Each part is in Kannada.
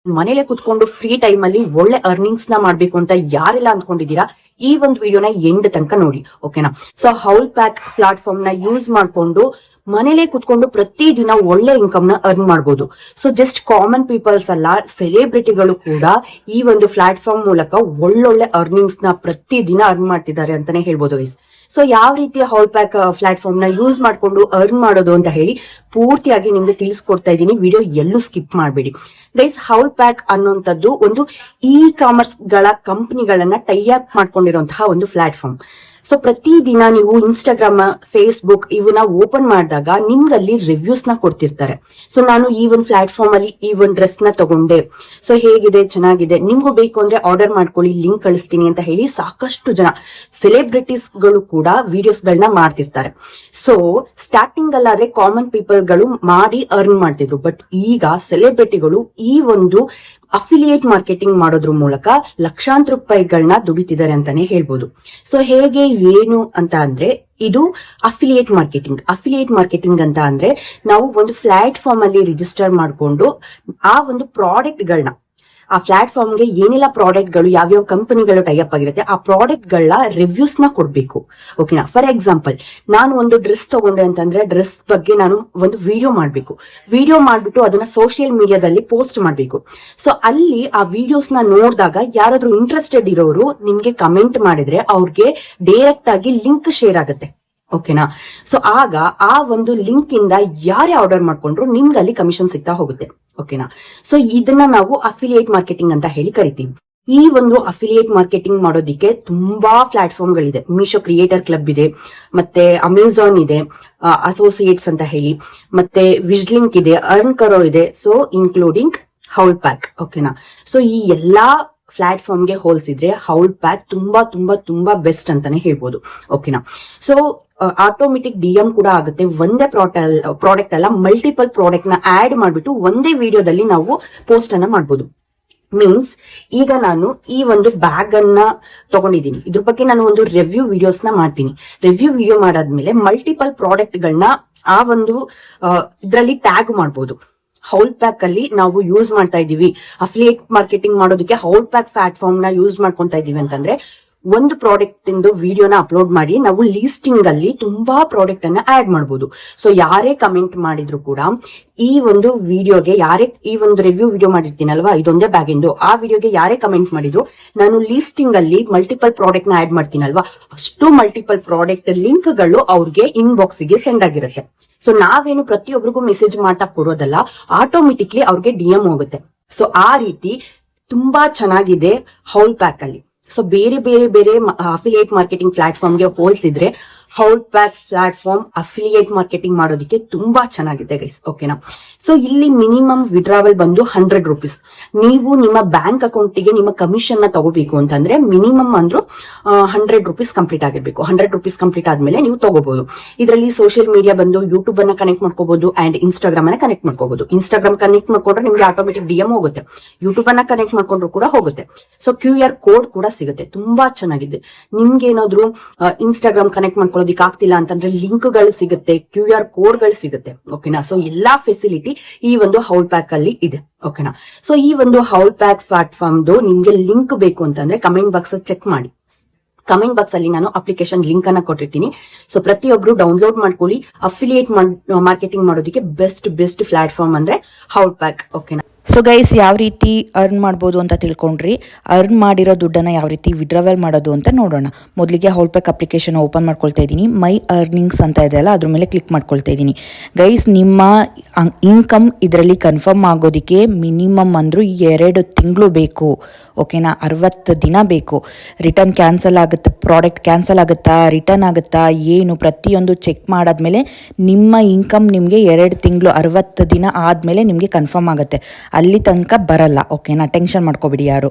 ಮನೇಲೆ ಕುತ್ಕೊಂಡು ಫ್ರೀ ಟೈಮ್ ಅಲ್ಲಿ ಒಳ್ಳೆ ಅರ್ನಿಂಗ್ಸ್ ನ ಮಾಡ್ಬೇಕು ಅಂತ ಯಾರೆಲ್ಲ ಅಂದ್ಕೊಂಡಿದ್ದೀರಾ, ಈ ಒಂದು ವಿಡಿಯೋನ ಎಂಡ್ ತನಕ ನೋಡಿ, ಓಕೆನಾ. ಸೊ ಹೌಲ್ ಪ್ಯಾಕ್ ಪ್ಲಾಟ್ಫಾರ್ಮ್ ನ ಯೂಸ್ ಮಾಡ್ಕೊಂಡು ಮನೇಲೆ ಕುತ್ಕೊಂಡು ಪ್ರತಿ ದಿನ ಒಳ್ಳೆ ಇನ್ಕಮ್ ನ ಅರ್ನ್ ಮಾಡಬಹುದು. ಸೊ ಜಸ್ಟ್ ಕಾಮನ್ ಪೀಪಲ್ಸ್ ಅಲ್ಲ, ಸೆಲೆಬ್ರಿಟಿಗಳು ಕೂಡ ಈ ಒಂದು ಪ್ಲಾಟ್ಫಾರ್ಮ್ ಮೂಲಕ ಒಳ್ಳೊಳ್ಳೆ ಅರ್ನಿಂಗ್ಸ್ ನ ಪ್ರತಿ ದಿನ ಅರ್ನ್ ಮಾಡ್ತಿದ್ದಾರೆ ಅಂತಾನೆ ಹೇಳ್ಬೋದು ಗೈಸ್. ಸೊ ಯಾವ ರೀತಿ ಹೌಲ್ ಪ್ಯಾಕ್ ಪ್ಲಾಟ್ಫಾರ್ಮ್ ನ ಯೂಸ್ ಮಾಡ್ಕೊಂಡು ಅರ್ನ್ ಮಾಡೋದು ಅಂತ ಹೇಳಿ ಪೂರ್ತಿಯಾಗಿ ನಿಮ್ಗೆ ತಿಳಿಸ್ಕೊಡ್ತಾ ಇದ್ದೀನಿ. ವಿಡಿಯೋ ಎಲ್ಲೂ ಸ್ಕಿಪ್ ಮಾಡಬೇಡಿ ಗೈಸ್. ಹೌಲ್ ಪ್ಯಾಕ್ ಅನ್ನುವಂಥದ್ದು ಒಂದು ಇ ಕಾಮರ್ಸ್ ಗಳ ಕಂಪನಿಗಳನ್ನ ಟೈ ಅಪ್ ಮಾಡ್ಕೊಂಡಿರುವಂತಹ ಒಂದು ಪ್ಲಾಟ್ಫಾರ್ಮ್. ಸೊ ಪ್ರತಿ ದಿನ ನೀವು ಇನ್ಸ್ಟಾಗ್ರಾಮ್, ಫೇಸ್ಬುಕ್ ಇವನ್ನ ಓಪನ್ ಮಾಡಿದಾಗ ನಿಮ್ಗಲ್ಲಿ ರಿವ್ಯೂಸ್ ನ ಕೊಡ್ತಿರ್ತಾರೆ. ಸೊ ನಾನು ಈ ಒಂದು ಪ್ಲಾಟ್ಫಾರ್ಮ್ ಅಲ್ಲಿ ಈ ಒಂದು ಡ್ರೆಸ್ ನ ತಗೊಂಡೆ, ಸೊ ಹೇಗಿದೆ, ಚೆನ್ನಾಗಿದೆ, ನಿಮ್ಗೂ ಬೇಕು ಅಂದ್ರೆ ಆರ್ಡರ್ ಮಾಡ್ಕೊಳ್ಳಿ, ಲಿಂಕ್ ಕಳಿಸ್ತೀನಿ ಅಂತ ಹೇಳಿ ಸಾಕಷ್ಟು ಜನ ಸೆಲೆಬ್ರಿಟೀಸ್ ಗಳು ಕೂಡ ವಿಡಿಯೋಸ್ ಗಳನ್ನ ಮಾಡ್ತಿರ್ತಾರೆ. ಸೊ ಸ್ಟಾರ್ಟಿಂಗ್ ಅಲ್ಲಾದ್ರೆ ಕಾಮನ್ ಪೀಪಲ್ ಗಳು ಮಾಡಿ ಅರ್ನ್ ಮಾಡ್ತಿದ್ರು. ಬಟ್ ಈಗ ಸೆಲೆಬ್ರಿಟಿಗಳು ಈ ಒಂದು ಅಫಿಲಿಯೇಟ್ ಮಾರ್ಕೆಟಿಂಗ್ ಮಾಡೋದ್ರ ಮೂಲಕ ಲಕ್ಷಾಂತರ ರೂಪಾಯಿಗಳನ್ನ ದುಡಿತಿದ್ದಾರೆ ಅಂತಾನೆ ಹೇಳ್ಬೋದು. ಸೊ ಹೇಗೆ ಏನು ಅಂತ ಅಂದ್ರೆ, ಇದು ಅಫಿಲಿಯೇಟ್ ಮಾರ್ಕೆಟಿಂಗ್. ಅಫಿಲಿಯೇಟ್ ಮಾರ್ಕೆಟಿಂಗ್ ಅಂತ ಅಂದ್ರೆ ನಾವು ಒಂದು ಪ್ಲಾಟ್ಫಾರ್ಮ್ ಅಲ್ಲಿ ರಿಜಿಸ್ಟರ್ ಮಾಡ್ಕೊಂಡು ಆ ಒಂದು ಪ್ರಾಡಕ್ಟ್ ಗಳನ್ನ, ಆ ಪ್ಲಾಟ್ಫಾರ್ಮ್ ಗೆ ಏನೆಲ್ಲ ಪ್ರಾಡಕ್ಟ್ ಗಳು ಯಾವ್ಯಾವ ಕಂಪನಿಗಳು ಟೈಅಪ್ ಆಗಿರುತ್ತೆ ಆ ಪ್ರಾಡಕ್ಟ್ ಗಳ ರಿವ್ಯೂಸ್ ನ ಕೊಡ್ಬೇಕು, ಓಕೆನಾ. ಫಾರ್ ಎಕ್ಸಾಂಪಲ್, ನಾನು ಒಂದು ಡ್ರೆಸ್ ತಗೊಂಡೆ ಅಂತಂದ್ರೆ ಡ್ರೆಸ್ ಬಗ್ಗೆ ನಾನು ಒಂದು ವಿಡಿಯೋ ಮಾಡ್ಬಿಟ್ಟು ಅದನ್ನ ಸೋಷಿಯಲ್ ಮೀಡಿಯಾದಲ್ಲಿ ಪೋಸ್ಟ್ ಮಾಡ್ಬೇಕು. ಸೊ ಅಲ್ಲಿ ಆ ವಿಡಿಯೋಸ್ ನ ನೋಡಿದಾಗ ಯಾರಾದ್ರೂ ಇಂಟ್ರೆಸ್ಟೆಡ್ ಇರೋರು ನಿಮ್ಗೆ ಕಮೆಂಟ್ ಮಾಡಿದ್ರೆ ಅವ್ರಿಗೆ ಡೈರೆಕ್ಟ್ ಆಗಿ ಲಿಂಕ್ ಶೇರ್ ಆಗುತ್ತೆ, ಓಕೆನಾ. ಸೊ ಆಗ ಆ ಒಂದು ಲಿಂಕ್ ಇಂದ ಯಾರೇ ಆರ್ಡರ್ ಮಾಡ್ಕೊಂಡ್ರು ನಿಮ್ಗೆ ಅಲ್ಲಿ ಕಮಿಷನ್ ಸಿಗ್ತಾ ಹೋಗುತ್ತೆ, ಓಕೆನಾ. ಸೊ ಇದನ್ನ ನಾವು ಅಫಿಲಿಯೇಟ್ ಮಾರ್ಕೆಟಿಂಗ್ ಅಂತ ಹೇಳಿ ಕರಿತೀವಿ. ಈ ಒಂದು ಅಫಿಲಿಯೇಟ್ ಮಾರ್ಕೆಟಿಂಗ್ ಮಾಡೋದಿಕ್ಕೆ ತುಂಬಾ ಪ್ಲಾಟ್ಫಾರ್ಮ್ ಗಳಿದೆ. ಮೀಶೋ ಕ್ರಿಯೇಟರ್ ಕ್ಲಬ್ ಇದೆ, ಮತ್ತೆ ಅಮೆಝಾನ್ ಇದೆ, ಅಸೋಸಿಯೇಟ್ಸ್ ಅಂತ ಹೇಳಿ, ಮತ್ತೆ ವಿಜ್ಲಿಂಕ್ ಇದೆ, ಅರ್ನ್ ಕರೋ ಇದೆ, ಸೊ ಇನ್ಕ್ಲೂಡಿಂಗ್ ಹೌಲ್ ಪ್ಯಾಕ್, ಓಕೆನಾ. ಸೊ ಈ ಎಲ್ಲಾ ಪ್ಲಾಟ್ಫಾರ್ಮ್ ಗೆ ಹೋಲಿಸಿದ್ರೆ ಹೌಲ್ ಪ್ಯಾಕ್ ತುಂಬಾ ತುಂಬಾ ತುಂಬಾ ಬೆಸ್ಟ್ ಅಂತಾನೆ ಹೇಳ್ಬೋದು, ಓಕೆನಾ. ಸೊ ಆಟೋಮೆಟಿಕ್ ಡಿಎಂ ಕೂಡ ಆಗುತ್ತೆ. ಒಂದೇ ಪ್ರಾಡಕ್ಟ್ ಅಲ್ಲ, ಮಲ್ಟಿಪಲ್ ಪ್ರಾಡಕ್ಟ್ ನ ಆಡ್ ಮಾಡ್ಬಿಟ್ಟು ಒಂದೇ ವಿಡಿಯೋದಲ್ಲಿ ನಾವು ಪೋಸ್ಟ್ ಅನ್ನ ಮಾಡ್ಬೋದು. ಮೀನ್ಸ್ ಈಗ ನಾನು ಈ ಒಂದು ಬ್ಯಾಗ್ ಅನ್ನ ತಗೊಂಡಿದ್ದೀನಿ, ಇದ್ರ ಬಗ್ಗೆ ನಾನು ಒಂದು ರಿವ್ಯೂ ವಿಡಿಯೋಸ್ ನ ಮಾಡ್ತೀನಿ. ರಿವ್ಯೂ ವಿಡಿಯೋ ಮಾಡಾದ್ಮೇಲೆ ಮಲ್ಟಿಪಲ್ ಪ್ರಾಡಕ್ಟ್ ಗಳನ್ನ ಆ ಒಂದು ಇದ್ರಲ್ಲಿ ಟ್ಯಾಗ್ ಮಾಡ್ಬೋದು. ಹೌಲ್ ಪ್ಯಾಕ್ ಅಲ್ಲಿ ನಾವು ಯೂಸ್ ಮಾಡ್ತಾ ಇದೀವಿ, ಅಫಿಲಿಯೇಟ್ ಮಾರ್ಕೆಟಿಂಗ್ ಮಾಡೋದಕ್ಕೆ ಹೌಲ್ ಪ್ಯಾಕ್ ಪ್ಲಾಟ್ಫಾರ್ಮ್ ನ ಯೂಸ್ ಮಾಡ್ಕೊಂತಾ ಇದೀವಿ ಅಂತಂದ್ರೆ ಒಂದು ಪ್ರಾಡಕ್ಟ್ ಇಂದು ವಿಡಿಯೋನ ಅಪ್ಲೋಡ್ ಮಾಡಿ ನಾವು ಲೀಸ್ಟಿಂಗ್ ಅಲ್ಲಿ ತುಂಬಾ ಪ್ರಾಡಕ್ಟ್ ಅನ್ನ ಆಡ್ ಮಾಡಬಹುದು. ಸೊ ಯಾರೇ ಕಮೆಂಟ್ ಮಾಡಿದ್ರು ಕೂಡ ಈ ಒಂದು ವಿಡಿಯೋಗೆ, ಯಾರೇ ಈ ಒಂದು ರಿವ್ಯೂ ವಿಡಿಯೋ ಮಾಡಿರ್ತೀನಲ್ವಾ ಇದೊಂದೇ ಬ್ಯಾಗ್ ಇಂದು, ಆ ವಿಡಿಯೋಗೆ ಯಾರೇ ಕಮೆಂಟ್ ಮಾಡಿದ್ರು ನಾನು ಲೀಸ್ಟಿಂಗ್ ಅಲ್ಲಿ ಮಲ್ಟಿಪಲ್ ಪ್ರಾಡಕ್ಟ್ ನ ಆಡ್ ಮಾಡ್ತೀನಲ್ವಾ, ಅಷ್ಟು ಮಲ್ಟಿಪಲ್ ಪ್ರಾಡಕ್ಟ್ ಲಿಂಕ್ ಗಳು ಅವ್ರಿಗೆ ಇನ್ಬಾಕ್ಸ್ ಗೆ ಸೆಂಡ್ ಆಗಿರುತ್ತೆ. ಸೊ ನಾವೇನು ಪ್ರತಿಯೊಬ್ಬರಿಗೂ ಮೆಸೇಜ್ ಮಾಡ್ತಾ ಕೊಡೋದಲ್ಲ, ಆಟೋಮೆಟಿಕ್ಲಿ ಅವ್ರಿಗೆ ಡಿಎಂ ಹೋಗುತ್ತೆ. ಸೊ ಆ ರೀತಿ ತುಂಬಾ ಚೆನ್ನಾಗಿದೆ ಹೌಲ್ ಪ್ಯಾಕ್ ಅಲ್ಲಿ. ಸೊ ಬೇರೆ ಬೇರೆ ಬೇರೆ ಅಫಿಲಿಯೇಟ್ ಮಾರ್ಕೆಟಿಂಗ್ ಪ್ಲಾಟ್ಫಾರ್ಮ್ ಗೆ ಹೋಲಿಸಿದ್ರೆ haul pack platform affiliate marketing ಮಾಡೋದಕ್ಕೆ ತುಂಬಾ ಚೆನ್ನಾಗಿದೆ ಗೈಸ್, ಓಕೆನಾ. ಸೊ ಇಲ್ಲಿ ಮಿನಿಮಮ್ ವಿಡ್ರಾವಲ್ ಬಂದು 100 ರೂಪೀಸ್. ನೀವು ನಿಮ್ಮ ಬ್ಯಾಂಕ್ ಅಕೌಂಟಿಗೆ ನಿಮ್ಮ ಕಮಿಷನ್ ನ ತಗೋಬೇಕು ಅಂತಂದ್ರೆ ಮಿನಿಮಮ್ ಅಂದ್ರೂ 100 ರೂಪೀಸ್ ಕಂಪ್ಲೀಟ್ ಆಗಿರ್ಬೇಕು. 100 ರೂಪೀಸ್ ಕಂಪ್ಲೀಟ್ ಆದ್ಮೇಲೆ ನೀವು ತಗೋಬಹುದು. ಇದರಲ್ಲಿ ಸೋಷಿಯಲ್ ಮೀಡಿಯಾ ಬಂದು ಯೂಟ್ಯೂಬ್ ಅನ್ನ ಕನೆಕ್ಟ್ ಮಾಡ್ಕೋಬಹುದು ಅಂಡ್ ಇನ್ಸ್ಟಾಗ್ರಾಮ್ ಅನ್ನ ಕನೆಕ್ಟ್ ಮಾಡ್ಕೋಬಹುದು. ಇನ್ಸ್ಟಾಗ್ರಾಮ್ ಕನೆಕ್ಟ್ ಮಾಡ್ಕೊಂಡ್ರೆ ನಿಮ್ಗೆ ಆಟೋಮೆಟಿಕ್ ಡಿಎಂ ಹೋಗುತ್ತೆ, ಯೂಟ್ಯೂಬ್ ಅನ್ನ ಕನೆಕ್ಟ್ ಮಾಡ್ಕೊಂಡ್ರು ಕೂಡ ಹೋಗುತ್ತೆ. ಸೊ QR ಕೋಡ್ ಕೂಡ ಸಿಗುತ್ತೆ, ತುಂಬಾ ಚೆನ್ನಾಗಿದೆ. ನಿಮ್ಗೆ ಏನಾದ್ರು ಇನ್ಸ್ಟಾಗ್ರಾಮ್ ಕನೆಕ್ಟ್ ಮಾಡ್ಕೊಳ್ಳೋದಕ್ಕೆ ಆಗ್ತಿಲ್ಲ ಅಂತಂದ್ರೆ ಲಿಂಕ್ ಗಳು ಸಿಗುತ್ತೆ, QR ಕೋಡ್ ಗಳು ಸಿಗುತ್ತೆ, ಓಕೆನಾ. ಸೊ ಎಲ್ಲಾ ಫೆಸಿಲಿಟಿ ಈ ಒಂದು ಹೌಲ್ ಪ್ಯಾಕ್ ಅಲ್ಲಿ ಇದೆ, ಓಕೆನಾ. ಸೊ ಈ ಒಂದು ಹೌಲ್ ಪ್ಯಾಕ್ ಪ್ಲಾಟ್ಫಾರ್ಮ್ ನಿಮ್ಗೆ ಲಿಂಕ್ ಬೇಕು ಅಂತಂದ್ರೆ ಕಮೆಂಟ್ ಬಾಕ್ಸ್ ಚೆಕ್ ಮಾಡಿ. ಕಮೆಂಟ್ ಬಾಕ್ಸ್ ಅಲ್ಲಿ ನಾನು ಅಪ್ಲಿಕೇಶನ್ ಲಿಂಕ್ ಅನ್ನ ಕೊಟ್ಟಿರ್ತೀನಿ. ಸೊ ಪ್ರತಿಯೊಬ್ರು ಡೌನ್ಲೋಡ್ ಮಾಡ್ಕೊಳ್ಳಿ. ಅಫಿಲಿಯೇಟ್ ಮಾರ್ಕೆಟಿಂಗ್ ಮಾಡೋದಕ್ಕೆ ಬೆಸ್ಟ್ ಪ್ಲಾಟ್ಫಾರ್ಮ್ ಅಂದ್ರೆ ಹೌಲ್ ಪ್ಯಾಕ್, ಓಕೆನಾ. ಸೊ ಗೈಸ್, ಯಾವ ರೀತಿ ಅರ್ನ್ ಮಾಡ್ಬೋದು ಅಂತ ತಿಳ್ಕೊಂಡ್ರಿ. ಅರ್ನ್ ಮಾಡಿರೋ ದುಡ್ಡನ್ನು ಯಾವ ರೀತಿ ವಿಡ್ರಾವಲ್ ಮಾಡೋದು ಅಂತ ನೋಡೋಣ. ಮೊದಲಿಗೆ ಹೌಲ್ ಪ್ಯಾಕ್ ಅಪ್ಲಿಕೇಶನ್ ಓಪನ್ ಮಾಡ್ಕೊಳ್ತಾ ಇದ್ದೀನಿ. ಮೈ ಅರ್ನಿಂಗ್ಸ್ ಅಂತ ಇದೆ ಅಲ್ಲ, ಅದ್ರ ಮೇಲೆ ಕ್ಲಿಕ್ ಮಾಡ್ಕೊಳ್ತಾ ಇದ್ದೀನಿ. ಗೈಸ್, ನಿಮ್ಮ ಇನ್ಕಮ್ ಇದರಲ್ಲಿ ಕನ್ಫರ್ಮ್ ಆಗೋದಕ್ಕೆ ಮಿನಿಮಮ್ ಅಂದರೂ 2 ತಿಂಗಳು ಬೇಕು, ಓಕೆನಾ. 60 ದಿನ ಬೇಕು. ರಿಟರ್ನ್ ಕ್ಯಾನ್ಸಲ್ ಆಗುತ್ತೆ, ಪ್ರಾಡಕ್ಟ್ ಕ್ಯಾನ್ಸಲ್ ಆಗುತ್ತಾ, ರಿಟರ್ನ್ ಆಗುತ್ತಾ, ಏನು ಪ್ರತಿಯೊಂದು ಚೆಕ್ ಮಾಡಾದ್ಮೇಲೆ ನಿಮ್ಮ ಇನ್ಕಮ್ ನಿಮಗೆ 2 ತಿಂಗಳು 60 ದಿನ ಆದಮೇಲೆ ನಿಮಗೆ ಕನ್ಫರ್ಮ್ ಆಗುತ್ತೆ. ಅಲ್ಲಿ ತನಕ ಬರಲ್ಲ, ಓಕೆನಾ. ಟೆನ್ಷನ್ ಮಾಡ್ಕೋಬಿಡಿ ಯಾರು.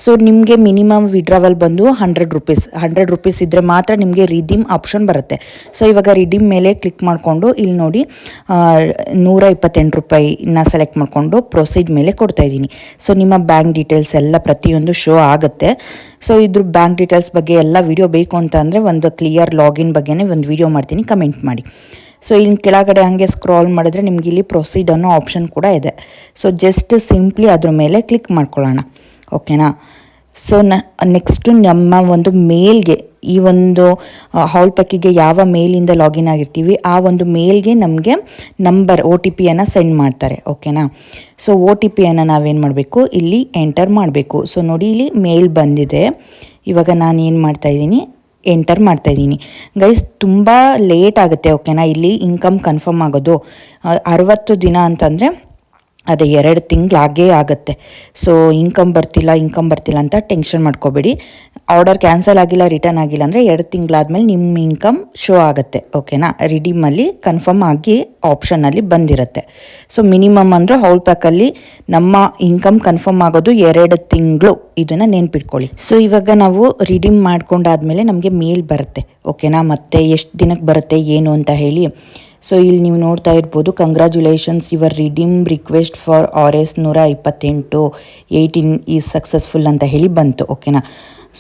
ಸೊ ನಿಮಗೆ ಮಿನಿಮಮ್ ವಿಡ್ರಾವಲ್ ಬಂದು 100 ರೂಪೀಸ್. 100 ರೂಪೀಸ್ ಇದ್ದರೆ ಮಾತ್ರ ನಿಮಗೆ ರಿಡೀಮ್ ಆಪ್ಷನ್ ಬರುತ್ತೆ. ಸೊ ಇವಾಗ ರಿಡೀಮ್ ಮೇಲೆ ಕ್ಲಿಕ್ ಮಾಡಿಕೊಂಡು ಇಲ್ಲಿ ನೋಡಿ 128 ರೂಪಾಯಿನ ಸೆಲೆಕ್ಟ್ ಮಾಡಿಕೊಂಡು ಪ್ರೊಸೀಡ್ ಮೇಲೆ ಕೊಡ್ತಾ ಇದ್ದೀನಿ. ಸೊ ನಿಮ್ಮ ಬ್ಯಾಂಕ್ ಡೀಟೇಲ್ಸ್ ಎಲ್ಲ ಪ್ರತಿಯೊಂದು ಶೋ ಆಗುತ್ತೆ. ಸೊ ಇದ್ರ ಬ್ಯಾಂಕ್ ಡೀಟೇಲ್ಸ್ ಬಗ್ಗೆ ಎಲ್ಲ ವಿಡಿಯೋ ಬೇಕು ಅಂತ ಅಂದರೆ ಒಂದು ಕ್ಲಿಯರ್ ಲಾಗಿನ್ ಬಗ್ಗೆನೇ ಒಂದು ವಿಡಿಯೋ ಮಾಡ್ತೀನಿ, ಕಮೆಂಟ್ ಮಾಡಿ. ಸೊ ಇಲ್ಲಿ ಕೆಳಗಡೆ ಹಾಗೆ ಸ್ಕ್ರಾಲ್ ಮಾಡಿದ್ರೆ ನಿಮ್ಗೆ ಇಲ್ಲಿ ಪ್ರೊಸೀಡ್ ಅನ್ನೋ ಆಪ್ಷನ್ ಕೂಡ ಇದೆ. ಸೊ ಜಸ್ಟ್ ಸಿಂಪ್ಲಿ ಅದ್ರ ಮೇಲೆ ಕ್ಲಿಕ್ ಮಾಡ್ಕೊಳ್ಳೋಣ. ಓಕೆನಾ. ಸೊ ನೆಕ್ಸ್ಟು ನಮ್ಮ ಒಂದು ಮೇಲ್ಗೆ ಈ ಒಂದು ಹಾಲ್ ಪ್ಯಾಕಿಗೆ ಯಾವ ಮೇಲಿಂದ ಲಾಗಿನ್ ಆಗಿರ್ತೀವಿ ಆ ಒಂದು ಮೇಲ್ಗೆ ನಮಗೆ ನಂಬರ್ OTP ಸೆಂಡ್ ಮಾಡ್ತಾರೆ. ಓಕೆನಾ. ಸೊ OTP ನಾವೇನು ಮಾಡಬೇಕು, ಇಲ್ಲಿ ಎಂಟರ್ ಮಾಡಬೇಕು. ಸೊ ನೋಡಿ ಇಲ್ಲಿ ಮೇಲ್ ಬಂದಿದೆ. ಇವಾಗ ನಾನು ಏನು ಮಾಡ್ತಾಯಿದ್ದೀನಿ, ಎಂಟರ್ ಮಾಡ್ತಾಯಿದ್ದೀನಿ. ಗೈಸ್ ತುಂಬ ಲೇಟ್ ಆಗುತ್ತೆ. ಓಕೆನಾ. ಇಲ್ಲಿ ಇನ್ಕಮ್ ಕನ್ಫರ್ಮ್ ಆಗೋದು 60 ದಿನ ಅಂತಂದರೆ ಅದೇ 2 ತಿಂಗಳಾಗೇ ಆಗುತ್ತೆ. ಸೊ ಇನ್ಕಮ್ ಬರ್ತಿಲ್ಲ ಅಂತ ಟೆನ್ಷನ್ ಮಾಡ್ಕೋಬೇಡಿ. ಆರ್ಡರ್ ಕ್ಯಾನ್ಸಲ್ ಆಗಿಲ್ಲ, ರಿಟರ್ನ್ ಆಗಿಲ್ಲ ಅಂದರೆ 2 ತಿಂಗಳಾದ್ಮೇಲೆ ನಿಮ್ಮ ಇನ್ಕಮ್ ಶೋ ಆಗುತ್ತೆ. ಓಕೆನಾ. ರಿಡೀಮಲ್ಲಿ ಕನ್ಫರ್ಮ್ ಆಗಿ ಆಪ್ಷನಲ್ಲಿ ಬಂದಿರುತ್ತೆ. ಸೊ ಮಿನಿಮಮ್ ಅಂದರೆ ಹೌಲ್ ಪ್ಯಾಕಲ್ಲಿ ನಮ್ಮ ಇನ್ಕಮ್ ಕನ್ಫರ್ಮ್ ಆಗೋದು 2 ತಿಂಗಳು. ಇದನ್ನು ನೆನ್ಪಿಟ್ಕೊಳ್ಳಿ. ಸೊ ಇವಾಗ ನಾವು ರಿಡೀಮ್ ಮಾಡ್ಕೊಂಡಾದ್ಮೇಲೆ ನಮಗೆ ಮೇಲ್ ಬರುತ್ತೆ. ಓಕೆನಾ. ಮತ್ತು ಎಷ್ಟು ದಿನಕ್ಕೆ ಬರುತ್ತೆ ಏನು ಅಂತ ಹೇಳಿ. ಸೊ ಇಲ್ಲಿ ನೀವು ನೋಡ್ತಾ ಇರ್ಬೋದು, congratulations your redeem request for RS 128 18 is successful ಅಂತ ಹೇಳಿ ಬಂತು. ಓಕೆನಾ.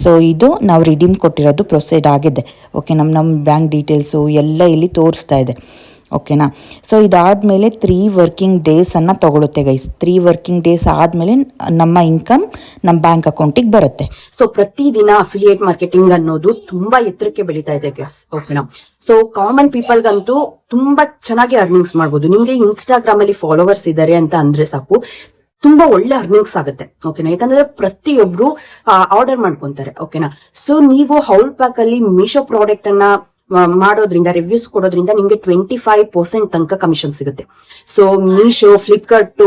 ಸೊ ಇದು ನಾವು ರಿಡೀಮ್ ಕೊಟ್ಟಿರೋದು ಪ್ರೊಸೀಡ್ ಆಗಿದೆ. ಓಕೆ. ನಮ್ಮ ಬ್ಯಾಂಕ್ ಡೀಟೇಲ್ಸು ಎಲ್ಲ ಇಲ್ಲಿ ತೋರಿಸ್ತಾ ಇದೆ. ಓಕೆನಾ. ಸೊ ಇದಾದಮೇಲೆ 3 ವರ್ಕಿಂಗ್ ಡೇಸನ್ನು ತೊಗೊಳುತ್ತೆ ಗೈಸ್. 3 ವರ್ಕಿಂಗ್ ಡೇಸ್ ಆದಮೇಲೆ ನಮ್ಮ ಇನ್ಕಮ್ ನಮ್ಮ ಬ್ಯಾಂಕ್ ಅಕೌಂಟಿಗೆ ಬರುತ್ತೆ. ಸೊ ಪ್ರತಿದಿನ ಅಫಿಲಿಯೇಟ್ ಮಾರ್ಕೆಟಿಂಗ್ ಅನ್ನೋದು ತುಂಬಾ ಎತ್ತರಕ್ಕೆ ಬೆಳೀತಾ ಇದೆ ಗೈಸ್. ಓಕೆನಾ. ಸೊ ಕಾಮನ್ ಪೀಪಲ್ಗಂತೂ ತುಂಬಾ ಚೆನ್ನಾಗಿ ಅರ್ನಿಂಗ್ಸ್ ಮಾಡ್ಬೋದು. ನಿಮ್ಗೆ ಇನ್ಸ್ಟಾಗ್ರಾಮ್ ಅಲ್ಲಿ ಫಾಲೋವರ್ಸ್ ಇದ್ದಾರೆ ಅಂತ ಅಂದ್ರೆ ಸಾಕು, ತುಂಬಾ ಒಳ್ಳೆ ಅರ್ನಿಂಗ್ಸ್ ಆಗುತ್ತೆ. ಓಕೆನಾ. ಯಾಕಂದ್ರೆ ಪ್ರತಿಯೊಬ್ರು ಆರ್ಡರ್ ಮಾಡ್ಕೊಂತಾರೆ. ಓಕೆನಾ. ಸೊ ನೀವು ಹೌಲ್ ಪ್ಯಾಕ್ ಅಲ್ಲಿ ಮೀಶೋ ಪ್ರಾಡಕ್ಟ್ ಅನ್ನ ಮಾಡೋದ್ರಿಂದ, ರಿವ್ಯೂಸ್ ಕೊಡೋದ್ರಿಂದ ನಿಮ್ಗೆ 25% ತನಕ ಕಮಿಷನ್ ಸಿಗುತ್ತೆ. ಸೊ ಮೀಶೋ, ಫ್ಲಿಪ್ಕಾರ್ಟ್,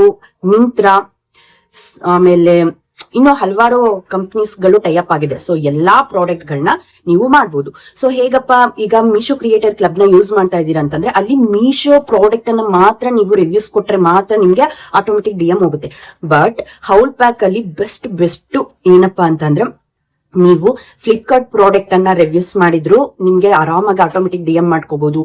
ಮಿಂತ್ರಾ, ಆಮೇಲೆ ಇನ್ನು ಹಲವಾರು ಕಂಪ್ನೀಸ್ ಗಳು ಟೈಅಪ್ ಆಗಿದೆ. ಸೊ ಎಲ್ಲಾ ಪ್ರಾಡಕ್ಟ್ ಗಳನ್ನ ನೀವು ಮಾಡಬಹುದು. ಸೊ ಹೇಗಪ್ಪ, ಈಗ ಮೀಶೋ ಕ್ರಿಯೇಟರ್ ಕ್ಲಬ್ ನ ಯೂಸ್ ಮಾಡ್ತಾ ಇದ್ದೀರಾ ಅಂತಂದ್ರೆ ಅಲ್ಲಿ ಮೀಶೋ ಪ್ರಾಡಕ್ಟ್ ಅನ್ನ ಮಾತ್ರ ನೀವು ರಿವ್ಯೂಸ್ ಕೊಟ್ರೆ ಮಾತ್ರ ನಿಮ್ಗೆ ಆಟೋಮೆಟಿಕ್ DM ಹೋಗುತ್ತೆ. ಬಟ್ ಹೌಲ್ ಪ್ಯಾಕ್ ಅಲ್ಲಿ ಬೆಸ್ಟ್ ಏನಪ್ಪಾ ಅಂತಂದ್ರೆ, ನೀವು ಫ್ಲಿಪ್ಕಾರ್ಟ್ ಪ್ರಾಡಕ್ಟ್ ಅನ್ನ ರಿವ್ಯೂಸ್ ಮಾಡಿದ್ರು ನಿಮ್ಗೆ ಆರಾಮಾಗಿ ಆಟೋಮೆಟಿಕ್ DM ಮಾಡ್ಕೋಬಹುದು.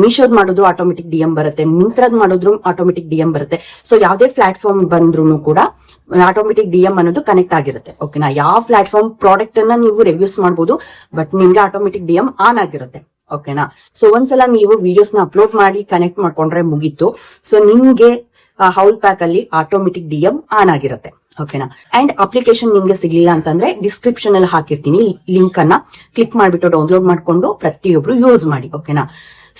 ಮೀಶೋದ್ ಮಾಡೋದು ಆಟೋಮೆಟಿಕ್ DM ಬರುತ್ತೆ, ಮಿಂತ್ರದ್ ಮಾಡೋದ್ರು ಆಟೋಮೆಟಿಕ್ DM ಬರುತ್ತೆ. ಸೊ ಯಾವ್ದೇ ಪ್ಲಾಟ್ಫಾರ್ಮ್ ಬಂದ್ರು ಕೂಡ ಆಟೋಮೆಟಿಕ್ DM ಅನ್ನೋದು ಕನೆಕ್ಟ್ ಆಗಿರುತ್ತೆ. ಓಕೆನಾ. ಯಾವ ಪ್ಲಾಟ್ಫಾರ್ಮ್ ಪ್ರಾಡಕ್ಟ್ ಅನ್ನ ನೀವು ರಿವ್ಯೂಸ್ ಮಾಡಬಹುದು, ಬಟ್ ನಿಮ್ಗೆ ಆಟೋಮೆಟಿಕ್ DM ಆನ್ ಆಗಿರುತ್ತೆ. ಓಕೆನಾ. ಸೊ ಒಂದ್ಸಲ ನೀವು ವಿಡಿಯೋಸ್ ನ ಅಪ್ಲೋಡ್ ಮಾಡಿ ಕನೆಕ್ಟ್ ಮಾಡ್ಕೊಂಡ್ರೆ ಮುಗೀತು. ಸೊ ನಿಮ್ಗೆ ಹೌಲ್ ಪ್ಯಾಕ್ ಅಲ್ಲಿ ಆಟೋಮೆಟಿಕ್ DM ಆನ್ ಆಗಿರುತ್ತೆ. ಓಕೆನಾ. ಅಂಡ್ ಅಪ್ಲಿಕೇಶನ್ ನಿಮ್ಗೆ ಸಿಗ್ಲಿಲ್ಲ ಅಂತಂದ್ರೆ ಡಿಸ್ಕ್ರಿಪ್ಷನ್ ಅಲ್ಲಿ ಹಾಕಿರ್ತೀನಿ ಲಿಂಕ್ ಅನ್ನ, ಕ್ಲಿಕ್ ಮಾಡ್ಬಿಟ್ಟು ಡೌನ್ಲೋಡ್ ಮಾಡ್ಕೊಂಡು ಪ್ರತಿಯೊಬ್ರು ಯೂಸ್ ಮಾಡಿ. ಓಕೆನಾ.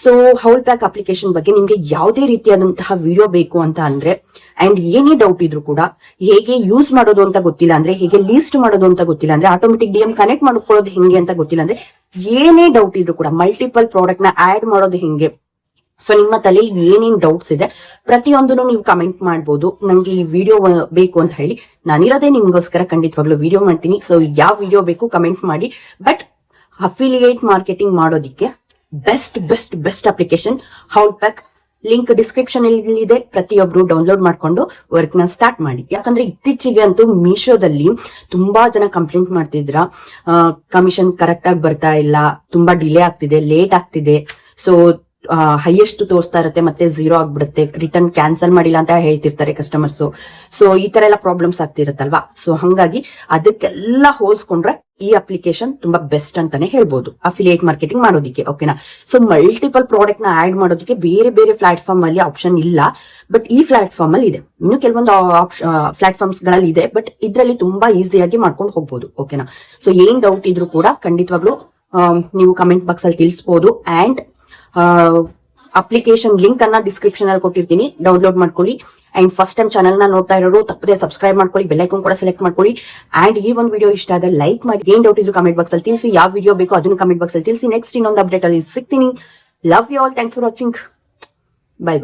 ಸೊ ಹೌಲ್ ಪ್ಯಾಕ್ ಅಪ್ಲಿಕೇಶನ್ ಬಗ್ಗೆ ನಿಮ್ಗೆ ಯಾವುದೇ ರೀತಿಯಾದಂತಹ ವಿಡಿಯೋ ಬೇಕು ಅಂತ ಅಂದ್ರೆ, ಅಂಡ್ ಏನೇ ಡೌಟ್ ಇದ್ರು ಕೂಡ, ಹೇಗೆ ಯೂಸ್ ಮಾಡೋದು ಅಂತ ಗೊತ್ತಿಲ್ಲ ಅಂದ್ರೆ, ಹೇಗೆ ಲೀಸ್ಟ್ ಮಾಡೋದು ಅಂತ ಗೊತ್ತಿಲ್ಲ ಅಂದ್ರೆ, ಆಟೋಮೆಟಿಕ್ DM ಕನೆಕ್ಟ್ ಮಾಡ್ಕೊಳ್ಳೋದು ಹೆಂಗೆ ಅಂತ ಗೊತ್ತಿಲ್ಲ ಅಂದ್ರೆ, ಏನೇ ಡೌಟ್ ಇದ್ರು ಕೂಡ, ಮಲ್ಟಿಪಲ್ ಪ್ರಾಡಕ್ಟ್ ನ ಆಡ್ ಮಾಡೋದು ಹೆಂಗೆ, ಸೊ ನಿಮ್ಮ ತಲೆಯಲ್ಲಿ ಏನೇನ್ ಡೌಟ್ಸ್ ಇದೆ ಪ್ರತಿಯೊಂದನ್ನು ನೀವು ಕಮೆಂಟ್ ಮಾಡಬಹುದು. ನಂಗೆ ಈ ವಿಡಿಯೋ ಬೇಕು ಅಂತ ಹೇಳಿ, ನಾನಿರೋದೇ ನಿಮ್ಗೋಸ್ಕರ ಖಂಡಿತವಾಗ್ಲೂ ವಿಡಿಯೋ ಮಾಡ್ತೀನಿ. ಸೊ ಯಾವ ವಿಡಿಯೋ ಬೇಕು ಕಮೆಂಟ್ ಮಾಡಿ. ಬಟ್ ಅಫಿಲಿಯೇಟ್ ಮಾರ್ಕೆಟಿಂಗ್ ಮಾಡೋದಿಕ್ಕೆ best application haul pack. Link description ಅಲ್ಲಿ ಇದೆ. ಪ್ರತಿಯೊಬ್ರು ಡೌನ್ಲೋಡ್ ಮಾಡ್ಕೊಂಡು ವರ್ಕ್ ನ ಸ್ಟಾರ್ಟ್ ಮಾಡಿ. ಯಾಕಂದ್ರೆ ಇತ್ತೀಚೆಗೆ ಅಂತೂ ಮೀಶೋದಲ್ಲಿ ತುಂಬಾ ಜನ ಕಂಪ್ಲೇಂಟ್ ಮಾಡ್ತಿದ್ರ, ಕಮಿಷನ್ ಕರೆಕ್ಟ್ ಆಗಿ ಬರ್ತಾ ಇಲ್ಲ, ತುಂಬಾ ಡಿಲೇ ಆಗ್ತಿದೆ, ಲೇಟ್ ಆಗ್ತಿದೆ. ಸೊ ಹೈಯೆಸ್ಟ್ ತೋರಿಸ್ತಾ ಇರುತ್ತೆ, ಮತ್ತೆ 0 ಆಗ್ಬಿಡುತ್ತೆ, ರಿಟರ್ನ್ ಕ್ಯಾನ್ಸಲ್ ಮಾಡಿಲ್ಲ ಅಂತ ಹೇಳ್ತಿರ್ತಾರೆ ಕಸ್ಟಮರ್ಸ್. ಸೊ ಈ ತರ ಎಲ್ಲ ಪ್ರಾಬ್ಲಮ್ಸ್ ಆಗ್ತಿರತ್ತಲ್ವಾ. ಸೊ ಹಂಗಾಗಿ ಅದಕ್ಕೆಲ್ಲ ಹೋಲ್ಸ್ಕೊಂಡ್ರೆ ಈ ಅಪ್ಲಿಕೇಶನ್ ತುಂಬಾ ಬೆಸ್ಟ್ ಅಂತಾನೆ ಹೇಳ್ಬೋದು ಅಫಿಲಿಯೇಟ್ ಮಾರ್ಕೆಟಿಂಗ್ ಮಾಡೋದಿಕ್ಕೆ. ಓಕೆನಾ. ಸೊ ಮಲ್ಟಿಪಲ್ ಪ್ರಾಡಕ್ಟ್ ನ ಆಡ್ ಮಾಡೋದಕ್ಕೆ ಬೇರೆ ಪ್ಲಾಟ್ಫಾರ್ಮ್ ಅಲ್ಲಿ ಆಪ್ಷನ್ ಇಲ್ಲ, ಬಟ್ ಈ ಪ್ಲಾಟ್ಫಾರ್ಮ್ ಅಲ್ಲಿ ಇದೆ. ಇನ್ನು ಕೆಲವೊಂದು ಪ್ಲಾಟ್ಫಾರ್ಮ್ಸ್ ಗಳಲ್ಲಿ ಇದೆ, ಬಟ್ ಇದ್ರಲ್ಲಿ ತುಂಬಾ ಈಸಿಯಾಗಿ ಮಾಡ್ಕೊಂಡು ಹೋಗ್ಬೋದು. ಓಕೆನಾ. ಸೊ ಏನ್ ಡೌಟ್ ಇದ್ರು ಕೂಡ ಖಂಡಿತವಾಗ್ಲೂ ನೀವು ಕಮೆಂಟ್ ಬಾಕ್ಸ್ ಅಲ್ಲಿ ತಿಳಿಸಬಹುದು. ಅಂಡ್ ಅಪ್ಲಿಕೇಶನ್ ಲಿಂಕ್ ಅನ್ನ ಡಿಸ್ಕ್ರಿಪ್ಷನ್ ಅಲ್ಲಿ ಕೊಟ್ಟಿರ್ತೀನಿ, ಡೌನ್ಲೋಡ್ ಮಾಡ್ಕೊಳ್ಳಿ. ಅಂಡ್ ಫಸ್ಟ್ ಟೈಮ್ ಚಾನಲ್ ನ ನೋಡ್ತಾ ಇರೋರು ತಪ್ಪದೆ ಸಬ್ಸ್ಕ್ರೈಬ್ ಮಾಡ್ಕೊಳ್ಳಿ, ಬೆಲ್ ಐಕಾನ್ ಕೂಡ ಸೆಲೆಕ್ಟ್ ಮಾಡ್ಕೊಳ್ಳಿ. ಅಂಡ್ ಈ ಒಂದು ವಿಡಿಯೋ ಇಷ್ಟ ಆದ್ರೆ ಲೈಕ್ ಮಾಡಿ. ಏನ್ ಡೌಟ್ ಇದ್ರು ಕಮೆಂಟ್ ಬಾಕ್ಸ್ ಅಲ್ಲಿ ತಿಳಿಸಿ, ಯಾವ ವಿಡಿಯೋ ಬೇಕೋ ಅದನ್ನು ಕಮೆಂಟ್ ಬಾಕ್ಸ್ ಅಲ್ಲಿ ತಿಳಿಸಿ. ನೆಕ್ಸ್ಟ್ ಇನ್ನೊಂದು ಅಪ್ಡೇಟ್ ಅಲ್ಲಿ ಸಿಗ್ತೀನಿ. Love you all. Thanks for watching. By.